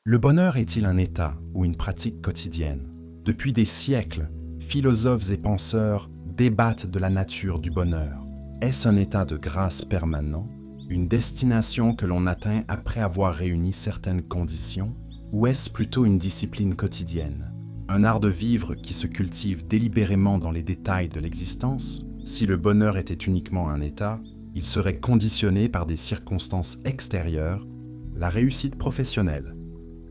Le bonheur est-il un état ou une pratique quotidienne? Depuis des siècles, philosophes et penseurs débattent de la nature du bonheur. Est-ce un état de grâce permanent, une destination que l'on atteint après avoir réuni certaines conditions, ou est-ce plutôt une discipline quotidienne, un art de vivre qui se cultive délibérément dans les détails de l'existence? Si le bonheur était uniquement un état, il serait conditionné par des circonstances extérieures, la réussite professionnelle,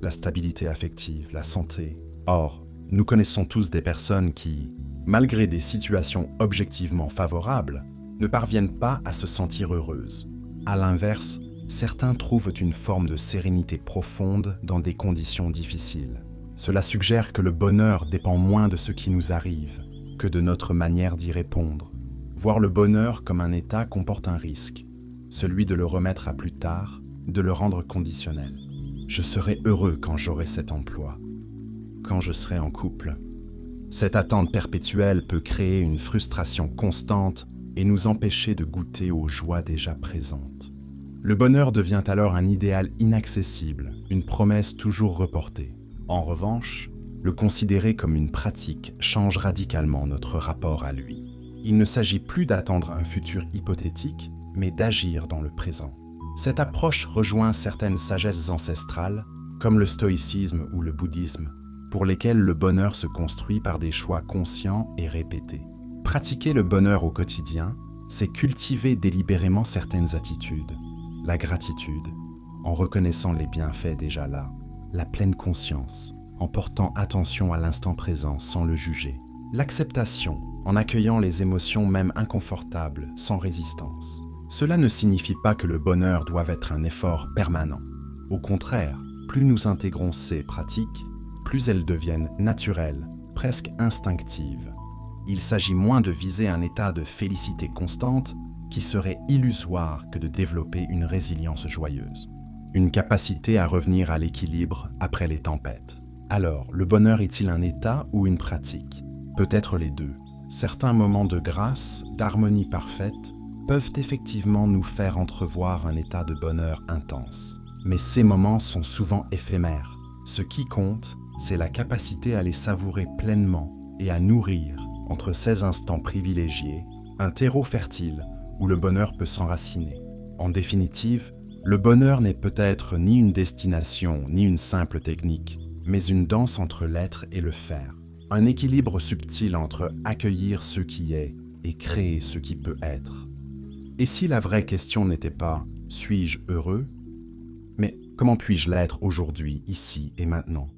la stabilité affective, la santé. Or, nous connaissons tous des personnes qui, malgré des situations objectivement favorables, ne parviennent pas à se sentir heureuses. À l'inverse, certains trouvent une forme de sérénité profonde dans des conditions difficiles. Cela suggère que le bonheur dépend moins de ce qui nous arrive que de notre manière d'y répondre. Voir le bonheur comme un état comporte un risque, celui de le remettre à plus tard, de le rendre conditionnel. Je serai heureux quand j'aurai cet emploi, quand je serai en couple. Cette attente perpétuelle peut créer une frustration constante et nous empêcher de goûter aux joies déjà présentes. Le bonheur devient alors un idéal inaccessible, une promesse toujours reportée. En revanche, le considérer comme une pratique change radicalement notre rapport à lui. Il ne s'agit plus d'attendre un futur hypothétique, mais d'agir dans le présent. Cette approche rejoint certaines sagesses ancestrales, comme le stoïcisme ou le bouddhisme, pour lesquelles le bonheur se construit par des choix conscients et répétés. Pratiquer le bonheur au quotidien, c'est cultiver délibérément certaines attitudes. La gratitude, en reconnaissant les bienfaits déjà là. La pleine conscience, en portant attention à l'instant présent sans le juger. L'acceptation, en accueillant les émotions même inconfortables, sans résistance. Cela ne signifie pas que le bonheur doive être un effort permanent. Au contraire, plus nous intégrons ces pratiques, plus elles deviennent naturelles, presque instinctives. Il s'agit moins de viser un état de félicité constante qui serait illusoire que de développer une résilience joyeuse. Une capacité à revenir à l'équilibre après les tempêtes. Alors, le bonheur est-il un état ou une pratique? Peut-être les deux. Certains moments de grâce, d'harmonie parfaite, peuvent effectivement nous faire entrevoir un état de bonheur intense. Mais ces moments sont souvent éphémères. Ce qui compte, c'est la capacité à les savourer pleinement et à nourrir, entre ces instants privilégiés, un terreau fertile où le bonheur peut s'enraciner. En définitive, le bonheur n'est peut-être ni une destination, ni une simple technique, mais une danse entre l'être et le faire. Un équilibre subtil entre accueillir ce qui est et créer ce qui peut être. Et si la vraie question n'était pas « suis-je heureux ?» mais « comment puis-je l'être aujourd'hui, ici et maintenant ?»